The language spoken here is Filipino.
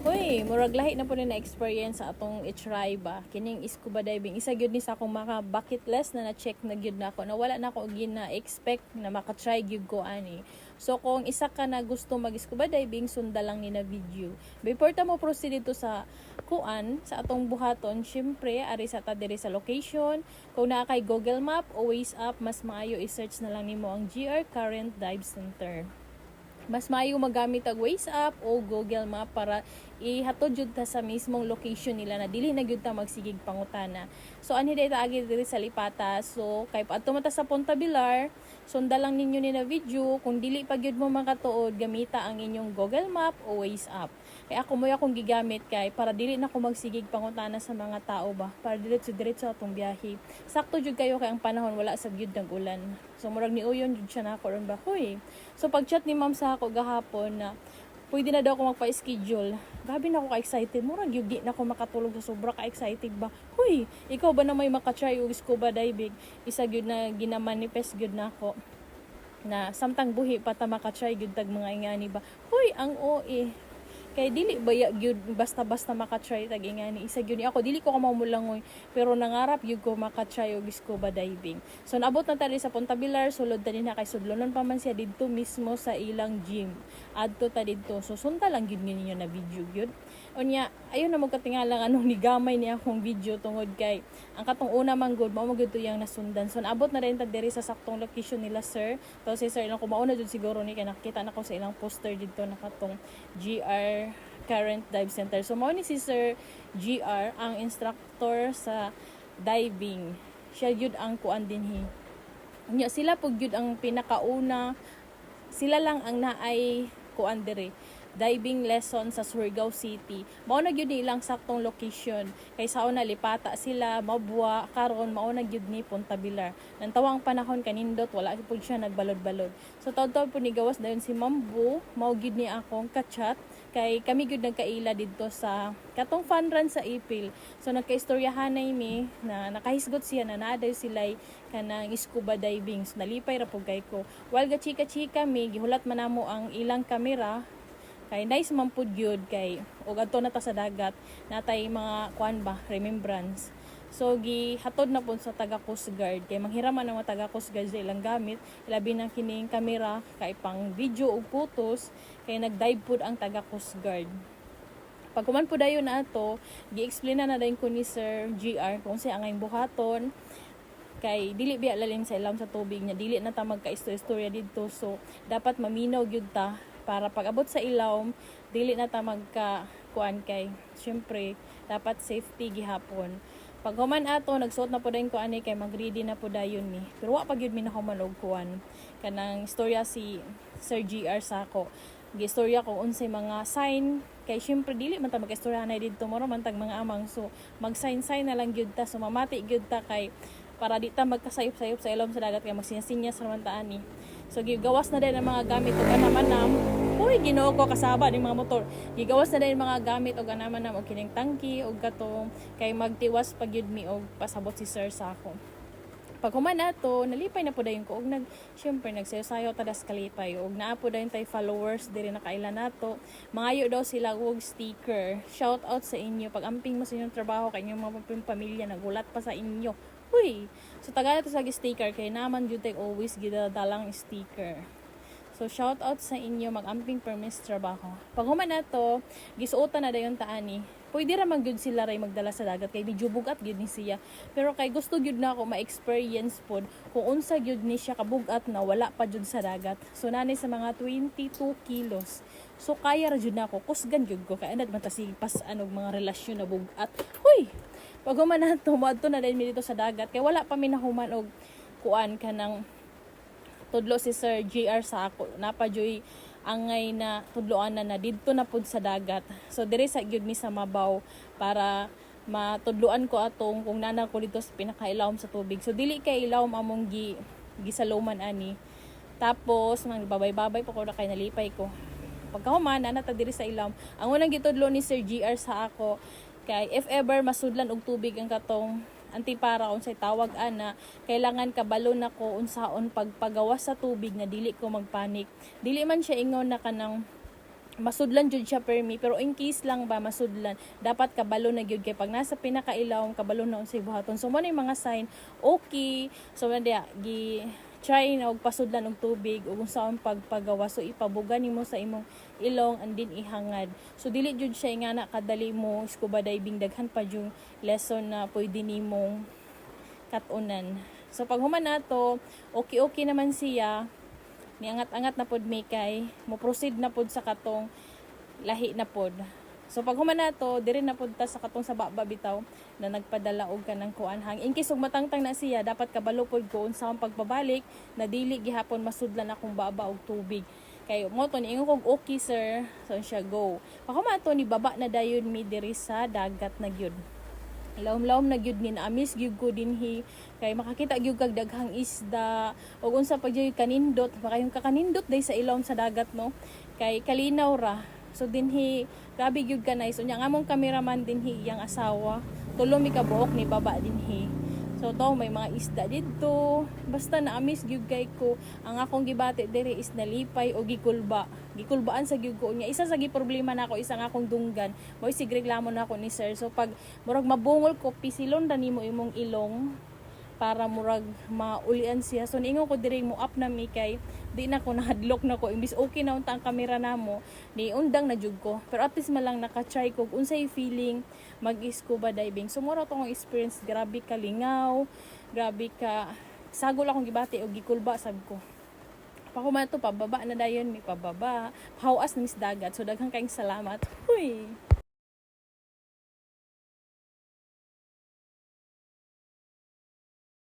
Hoy, murag lahi na po na experience sa atong i-try ba. Kining scuba diving. Isa gyud ni sa akong maka bucket list na na-check na gyud nako. Na wala na ako gina-expect na maka-try gyud ko ani. So kung isa ka na gusto mag-scuba diving, sunda lang ni na video. Before ta mo proceed dito sa kuan sa atong buhaton, syempre ari sa ta diri sa location. Kung naa kay Google Map o Waze app, mas maayo i-search na lang nimo ang GR Current Dive Center. Mas maayo magamit ang Waze app o Google Map para ihatod jud ta sa mismong location nila na dili na gyud ta magsigig pangutana. So ani day ta agi diri sa Lipata. So kay paadto man ta sa Punta Bilar, sunda lang ninyo ni na video. Kung dili pa gyud mo makatuod, gamita ang inyong Google Map o Waze app. Kay ako mo akong gigamit kay para dili na ko magsigig pangutana sa mga tao ba, para diretso atong biyahe. Sakto jud kayo kay ang panahon wala sa gyud nag ulan. So murag ni uyon jud siya nako ron ba. Hoy. So pag-chat ni ma'am sa ako gahapon na pwede na daw ako magpa-schedule. Gabi na ako ka-excited. Murag yung di na ako makatulog sa sobra ka-excited ba. Huy, ikaw ba na may makatry o scuba diving? Isa gyud na ginamanifest gyud na ako na samtang buhi pa ta makatry gyud tag mga ingani ba. Huy, ang OA. Kay dili ba gyud basta-basta makatry tag ingani. Isa gyud ni ako dili ko kamamulangoy pero nangarap gyud ko makatry og scuba diving. So naabot na tali sa Punta Bilar, sulod tani na kay sudlonon pa man siya didto mismo sa ilang gym. Adto ta didto. So sunta lang gyud ninyo na video gyud. Unya ayon na magkatingalang anong nigamay ni akong video tungod kay ang katong una man gud mao gyud yang nasundan. So naabot na rin ta diri sa saktong location nila sir. Tapos si sir lang kumauna jud siguro ni kay nakita na ko sa ilang poster didto na katong GR Current Dive Center. So mao ni si Sir GR ang instructor sa diving. Siya gyud ang kuan dinhi. Nya sila pud gyud ang pinakauna. Sila lang ang naay kuan diri diving lesson sa Surigao City. Mao na gyud ilang saktong location. Kay sauna Lipata sila, Mabwa, karon mao na gyud ni Punta Bilar. Nang tawang panahon kanindot wala pud siya nagbalod-balod. So taud-taud pud ni gawas dayon si Mambu, mao gyud ni akong ka-chat kay kami gyud nagkaila didto sa katong fun run sa April. So nagkaistoryahan mi na nakahisgot siya na naa daw sila'y kanang scuba diving. So nalipay ra pud kay ko. While gachika-chika mi gihulat man namo ang ilang kamera kay nice man pud gyud kay og adto na ta sa dagat natay mga kuan ba remembrance. So gihatod na pud sa taga Coast Guard kay manghiraman ang mga taga Coast Guard sa ilang gamit labi na kining kamera kay pang video ug photos kay nag-dive pud ang taga Coast Guard. Pag kuman po dayon na ato, gi-explain na dayon ko ni Sir GR kung sa angay buhaton kay dili biya lalim sa ilam sa tubig nya dili na ta magka-istorya didto so dapat maminaw gyud ta para pag abot sa ilawom dili na ta magka kuan kay syempre dapat safety gihapon. Pag human ato nagsuot na pud ko ani kay mag-ready na pud dayon ni pero wa pa gyud mi nahuman og kuan kanang istorya si Sir GR sa ako gistorya ko unsay mga sign kay syempre dili man ta mag-istorya na didto moro man tag mga amang so mag-sign na lang gyud ta so mamati gyud ta kay para di ta magkasayop-sayop sa ilawom sa dagat kay magsinya-sinya sa naman ta ani. So gigawas na din ang mga gamit og anamanam. Uy, Ginoo ko kasaba ning mga motor. Gigawas na din mga gamit og anamanam og kining tangki og katong kay magtiwas pag yud mi og pasabot si sir sa ako. Pag human nato, nalipay na po dayon ko og syempre nagsayo-sayo ta das kalipay og naa po dayon tay followers diri na kaila nato. Mangayo daw sila og sticker. Shout out sa inyo pag amping mo sa inyong trabaho kay inyong mga pamilya nagulat pa sa inyo. Uy, so taga to sa sticker kay naman jud tay always gidadalang sticker. So shout out sa inyo mag-amping permis trabaho. Pag human nato, gisuotan na dayon ta ani. Pwede ra man gyud sila ray magdala sa dagat kay medyo bugat gyud ni siya. Pero kay gusto gyud na ako ma-experience pod kung unsa gyud ni siya kabugat na wala pa jud sa dagat. So nanay sa mga 22 kilos. So kaya ra jud na ako kusgan gyud ko kay anad man ta sipas anog mga relasyon na bugat. Huy. Pag human nato, moadto na din mi dito sa dagat kay wala pa mi nahuman og kuan kanang tudlo si Sir GR sa ako. Napajoy angay na tudloan na didto na pud sa dagat. So diri sa gyud mi sa mabaw para matudloan ko atong kung nana ko dito sa pinakailawom sa tubig. So dili kay ilawom among gisaluman ani. Tapos magbabay-babay pa ko na kay nalipay ko. Pagkahuman ana ta diri sa ilawom. Ang unang gitudlo ni Sir GR sa ako kay if ever masudlan og tubig ang katong antipara unsay tawag ana kailangan kabalo na ko unsaon pagpagawas sa tubig na dili ko magpanik. Dili man siya ingon na kanang masudlan jud siya permi, pero in case lang ba masudlan, dapat kabalo na gyud kay pag nasa pinakailawom kabalo na unsay buhaton. So mo na yung mga sign okay. So dia gi try na og pasudlan og tubig ug unsaon pagpagawa, so ipabuga nimo sa imong ilong and din ihangad. So dili jud siya nga na kadali mo scuba diving, daghan pa yung lesson na pwede nimong katunan. So pag human nato, okay naman siya, niangat-angat na pod may kay mo proceed na pod sa katong lahi na pod. So pag human nato, diri na pod ta sa katong sa baba bitaw na nagpadala og kanang kuanhang. In case og matangtang na siya, dapat kabalo pod ko unsa ang pagpabalik na dili gihapon masudlan akong baba og tubig. Kay mo to ni ingon kog okay sir, so siya go. Pag human to ni baba na dayon mi diri sa dagat na gyud. Lawom-lawom na gyud ni amis gyud ko dinhi kay makakita gyud kag daghang isda ug unsa pa gyud kanindot, makayong kakanindot day sa ilawom sa dagat no, kay kalinaw ra. So dinhi grabe gyud ka nice. Unya nga among cameraman dinhi iyang asawa, tulo mi ka buok ni baba dinhi. So to may mga isda dito, basta na amis gyud kay ko. Ang akong gibati diri is nalipay o gikulba. Gikulbaan sa gyud ko nya. Isa sa gi problema nako isang akong dunggan, mo sigreklamo nako ni sir. So pag murag mabungol ko pisilon ra nimo imong ilong para murag maulian siya. So niingon ko diri mo up na mi kay di na ko nahadlok na ko, imbis okay na unta ang kamera namo, ni undang na jud ko. Pero at least malang naka-try ko unsay feeling mag-scuba diving. So mura tong experience, grabe ka lingaw, grabe ka sagol akong gibati og gikulba sab ko. Pakuman to pababa na dayon mi pababa. Hawas nis dagat. So daghang kayong salamat. Huy.